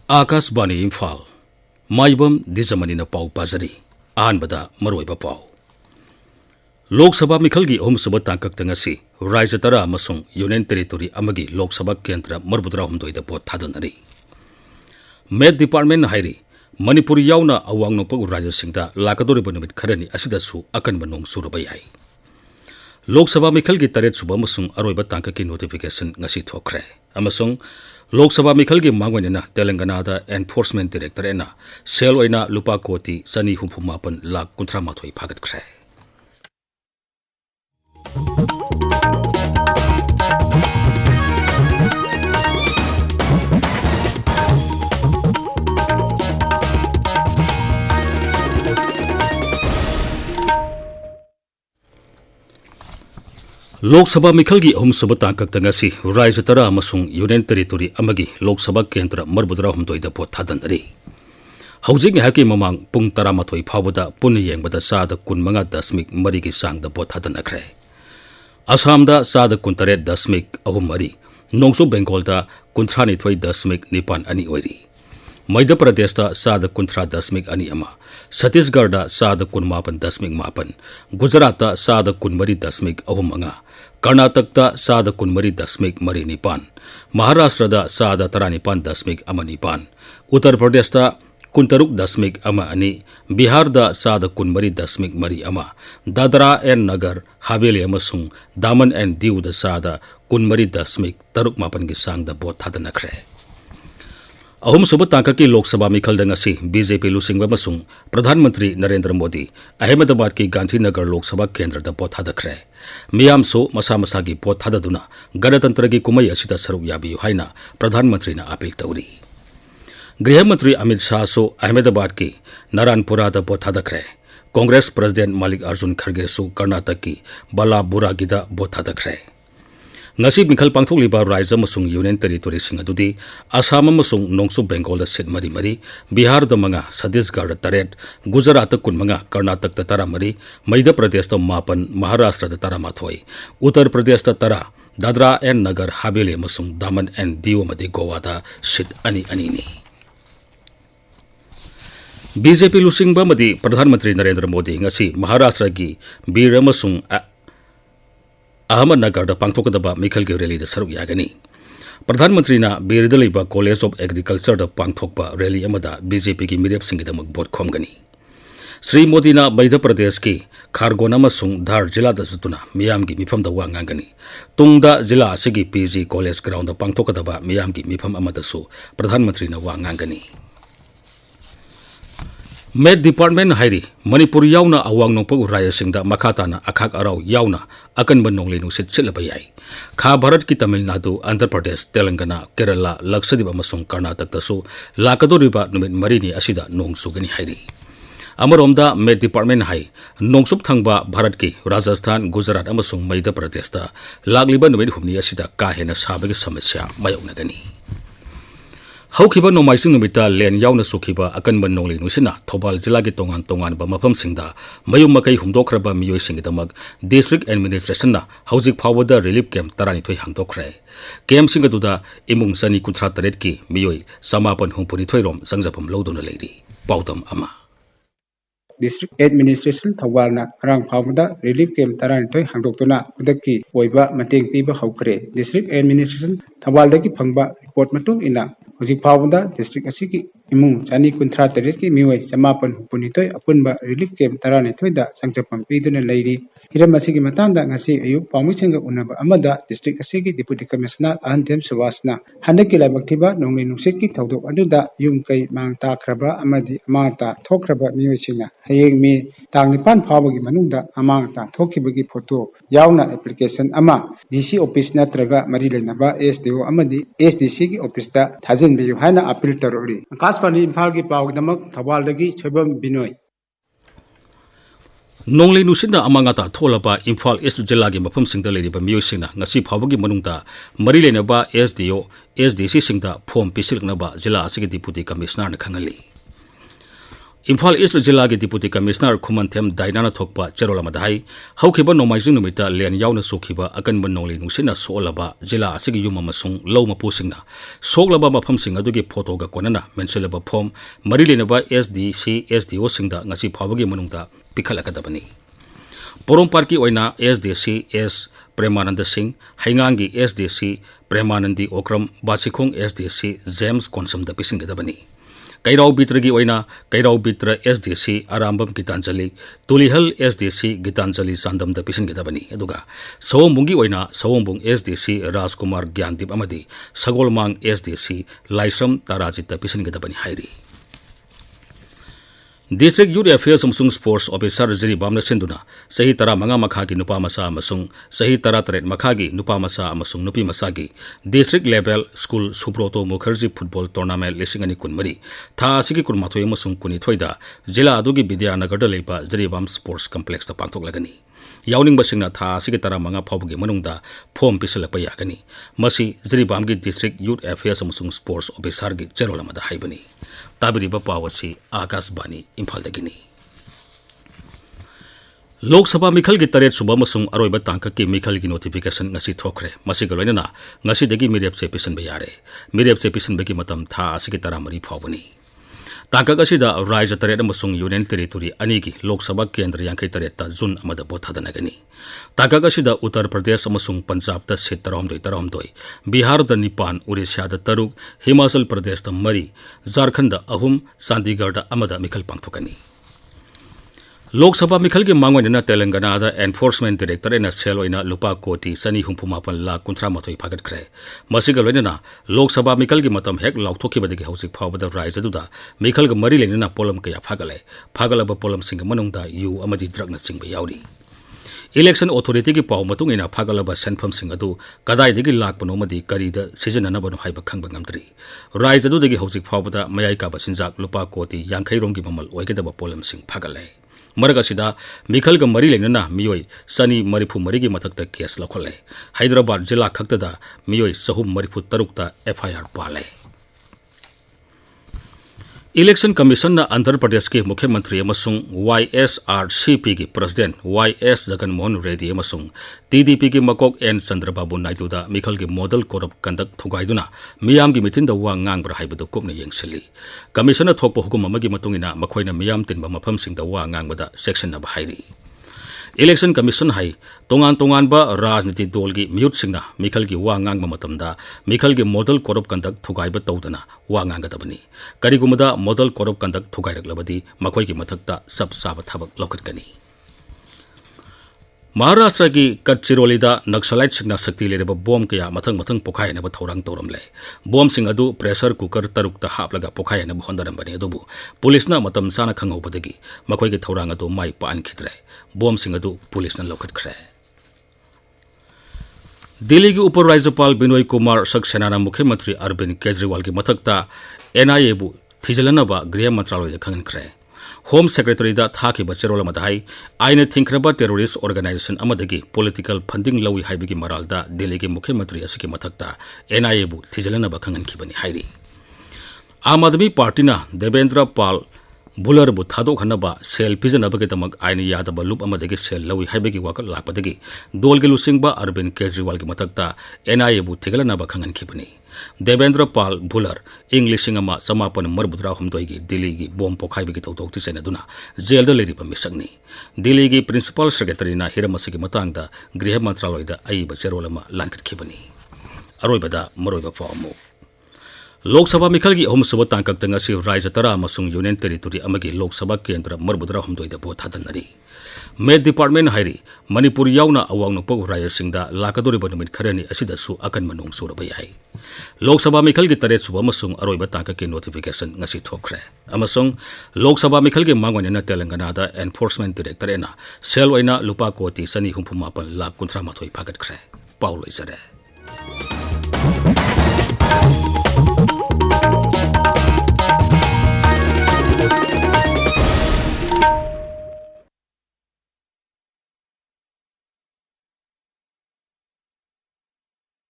H.Bhavan Imphal Maibam Dwijamani na pau pazari ahanbada maroiba pau Lok Sabha Mikhalgi Saba Tangkak Tangasi Raja Tara amasung Union Territory amagi Lok Sabha Kendra Marbudra Humdoida Pot Thadanari Med Department Hairi Manipuri yauna awang nopag Raja Singda lakadoriba numit kharani asidasu akan banong surabayai Lok Sabha Mikhalgi taret suba amasung aroiba tangkaki notification ngasi thokre amasung Lok Sabha Mikhalgi mangwanina Telangana da Enforcement Director ena sel oina lupa koti sani humpumapan lak kuntra mathoi phagat kre Lok Sabha Mikhalgi Saba Tangkak Tangasi Raja Tara amasung Union Territory amagi Lok Sabha Kendra Marbudra Humdoida Pot Thadanari Housing Haki Mamang Pung Taramatoi Pawada Puni Yangbada Sada Kunmanga Dasmik Marigi Sang the Pot Thadanakre Assamda Sada Kuntaret Dasmik Ahumari Nongso Bengal da Kuntrani Thoi Dasmik Nipan Ani Oiri Madhya Pradesh Sada Kuntra Dasmik Ani Ama Chhattisgarh Sada Kunmapan Dasmik Mapan Gujarat Sada Kunmari Dasmik Ahumanga Karnataka Sada Kunmari Dasmik Mari Nipan Maharashtra Sada Taranipan Dasmik Amanipan Uttar Pradesh Kuntaruk Dasmik Ama Ani Bihar Sada Kunmari Dasmik Mari Ama Dadra and Nagar Haveli Amasung Daman and Diu Sada Kunmari Dasmik Taruk Mapan Gisang the Bot Thadanakre Saba Tangkaki Lok Sabha Mikhal Dangasi BJP Lusing Bamasung Pradhan Mantri Narendra Modi Ahmedabad ki Gandhi Nagar Lok Sabha Kendra da Pot Thadakre Miyam so Masa Masagi Pot Thadaduna Ganatantra ki Kumai Asida Saruk Yabiyu Haina Pradhan Mantri na apil tauri Griha Mantri Amit Shah so Ahmedabad ki Naranpura da Pot Thadakre Congress President Malik Arjun Kharge so Karnataka ki Balabura gida Pot Thadakre Ngasi Mikhal Pangthok liba Raja masung Union Territory sing adudi Assam masung Nongso Bengal da sit mari mari Bihar da manga Chhattisgarh taret Gujarat kunmanga Karnataka da tara mari Madhya Pradesh da mapan Maharashtra da tara mathoi Uttar Pradesh da tara Dadra and Nagar Haveli masung Daman and Diu madi Goa da sit ani ni BJP lusing ba madi Pradhan Mantri Narendra Modi ngasi Maharashtra gi Bir masung Ahmednagar da Pangthokadaba Mikhal gi rally da saruk yagani Pradhan Mantri na Biridaliba College of Agriculture da Pangthokpa rally amada BJP gi mirep singidamag bot khomgani Sri Modi na Madhya Pradesh ki Khargon amasung Dhar jila da sutuna miyam gi mifam da wangangani Tungda jila asigi PG College ground da Pangthokadaba miyam gi mifam amada su Pradhan Mantri na wangangani Med Department Hairi Manipuri yauna awang nongpag Raya Singda Makatana Akhak Araw yauna akan banong linusit silabayay Kha Bharat ki Tamil Nadu Andhra Pradesh Telangana Kerala Lakshadweep amasung Karnataka so lakadoriba numit marini asida nongsugani hairi Amaromda Med Department Hai nongsub thangba Bharat ki Rajasthan Gujarat amasung Madhya Pradesh da lagliba numit humni asida kahena sabagi samasya mayoknagani Haukiba Nomaising Numita Len Yauna Sukiba akan banong linusina Thobal jila gi tongan ba mafam singda mayum makai humdokraba miyoi singidamag District Administration na Haujik Phawada Relief Camp tarani thoi hangdokre Camp singaduda imung sani kuntra taret ki miyoi samapan humpuni thoirom sangjapam lodona leiri Paudam ama District Administration Thawalna Arang Phawada Relief Camp Taran Toy Hangdoktuna Udaki Oiba Mateng Piba Haukre District Administration Thawaldaki Phangba report matung ina Hojik Phawada District Asiki Imung Sani Kuntra Taretki Miwai Samapan Punitoy Apunba Relief Camp Taran Toyda Sangjapam Piduna Lady Hiram Asiki Matanda Ngasi Ayu Pawmichanga Unaba Amada District Asiki Deputy Commissioner Antem Sawasna Handaki Labaktiba Nongli Nusiki Tawdok Aduda Yung Kai Mang Takraba Amadi Amata Tokraba Miwai Singa Hayeng mi Tanglipan Pawagi Manunda Amata Tokibagi Photo Yauna application Ama DC Office Natraga Marilenaba SDO Amadi SDC Office da Thazin Biyu Hana Appeal Tarori Kaspani Imphal ki Pawdamak Thawaldagi H.Bhavan Binoy Nongli nusina amangata tholaba Imphal East jila gi mafam singda leriba miyoi singna ngasi phawagi manungta marilenaba SDO SDC singda form pisilknaba jila asigi deputy commissioner na khangali Imphal East Jilla ki Deputy Commissioner Khumanthem Dainana thokpa cherola madai haukiba nomaijing numita len yauna sokhiba akanba nongli nungsina solaba jilla asigi yuma masung lawma posingna soklaba mafam sing adugi photo ga konana menselaba form marilenaba SDC SDO singda ngasi phawagi manungda pikhalakadabani Porom Parki oina SDC S Premanand Singh Haingangi SDC Premanandi Okram Basikhong SDC James Konsam da pisingdabani Kairau Bitra gi oina Kairau Bitra SDC Arambam Gitanjali Tulihal SDC Gitanjali Sandam da pisingdabani aduga Sawombungi oina Sawombung SDC Rajkumar Gyandip amadi Sagolmang SDC Laisram Tarajit da pisingdabani hairi District Youth Affairs amsung Sports Officer Jiri Bamna Sinduna sahi tara manga makhagi nupa masa amasung sahi tara taret makhagi nupa masa amasung nupi masagi District Level School Subroto Mukherjee Football Tournament lisingani kunmari tha asigi kurmathoi amasung kuni thoida jila adugi Vidyanagar da leipa Jiri Bam Sports Complex da pangthok lagani Yauning basingna tha asigi tara manga phawbugi manungda form pisalakpa yagani masi Jiri Bam gi District Youth Affairs amsung Sports Officer gi cherolamada haibani Tabiriba Pawasi H.Bhavan Imphal Dagini Lok Sabha Mikhal gi taret suba masung aroiba tangka ki Mikhal gi notification ngasi thokre masi galoina ngasi dagi mirep se pisan bayare mirep se pisan bagi matam tha asigi tara mari phawbani tangka asida raija taret masung union territory ani gi Lok Sabha kendra yankai taret ta June amada bothadanagani tangka asida Uttar Pradesh amasung Punjab ta sit taramdoi Bihar da Nipan Odisha da taruk Himachal Pradesh da mari Jharkhand da ahum Chandigarh da amada Mikhal pangthokani Lok Sabha Mikhal gi mangwana Telangana da Enforcement Director ena seloina lupa koti sani humpumapan la kuntra mathoi phagat khre masiga loina Lok Sabha Mikhal gi matam hek lauthoki badagi hausik phawbada rise aduda Mikhal gi mari lenina polam kaya phagalaba polam sing manungda yu amadi drug na singba yauri Election Authority ki paw matung ina phagalaba senpham sing adu kadai digi lakpano madi karida seasonana banu haiba khangba ngamtri rise adu digi hausik phawbada mayai ka basinjak lupa koti yankhai rom gi mamal oigedaba polam sing phagale Maragasida Mikhal ga mari lenana miyoi sani marifu marigi mathakta case lakhole Hyderabad jilla khaktada miyoi sahum marifu tarukta FIR pale Election Commission na Andhra Pradesh ke Mukhyamantri amasung YSRCP ki President YS Jagan Mohan Reddy amasung TDP ki Makok N Chandrababu Naidu da Mikhal ki Model Code of Conduct thugaiduna miyam gi mitin da wa ngangbra haibadu kopna yengsili Commission na thokpa hukum amagi matungina makhoina miyam tinba mafam sing da wa ngangbada section na bahairi Election Commission hai tongan ba rajniti dol gi mute singna Mikhal gi wa ngang matamda Mikhal gi Model Code of Conduct thugai ba tawdana wa ngang ga tabani karigumada Model Code of Conduct thugai raklabadi makhoi gi mathakta sab saba thabak lokat kani Maharashtra ki Gadchiroli da Naxalite singna sakti lereba bom kaya mathang pokhai na ba thorang toramle bom sing adu pressure cooker taruk ta haplaga pokhai na hondaram bani adubu police na matam sana khangau badagi makhoi gi thorang adu mai pan khidre bom sing adu police na lokat khre Delhi ki Upar Rajyapal Binoy Kumar Saxena na Mukhyamantri Arvind Kejriwal ki mathakta NIA bu thijalana ba Griha Mantraloy da khangan khre Home Secretary da thaki ba cherola madai aina thinkraba terrorist organization amadagi political funding lawi haibigi maral da Delhi ki Mukhyamantri asiki mathakta NIA bu thijalana ba khangan khibani hairi Aam Aadmi Party na Devendra Pal Bular bu thadok hanaba sel pijanaba ke tamak aina yadaba loop amadagi sel lawi haibigi wakal lakpadagi dol ge lusingba Arvind Kejriwal ki mathakta NIA bu thigalana ba khangan khibani Devendra Pal Bular English ama samapan marbudra humdoi gi Delhi gi bom pokhai bi tawtok ti sena duna jail da leri pa misakni Delhi gi principal secretary na hiramasi gi matang da Griha Mantraloy da ai ba cherolama lankat khibani aroi bada maroi ba famu Lok Sabha Mikhal gi hom suba tangkak tanga si raija tara amasung union territory amagi Lok Sabha kendra marbudra humdoi da bo thadanari Med Department hairi Manipur yauna awang no pog raya singda lakadori banumit kharani asida su akan manung suraba yai Lok Sabha Mikhal gi taret suba masung aroiba tangka ke notification ngasi thokre amasung Lok Sabha Mikhal gi mangwan na Telangana da Enforcement Director ena sel waina lupa koti sani humpumapan lakh 13 phagat khre Paulo isare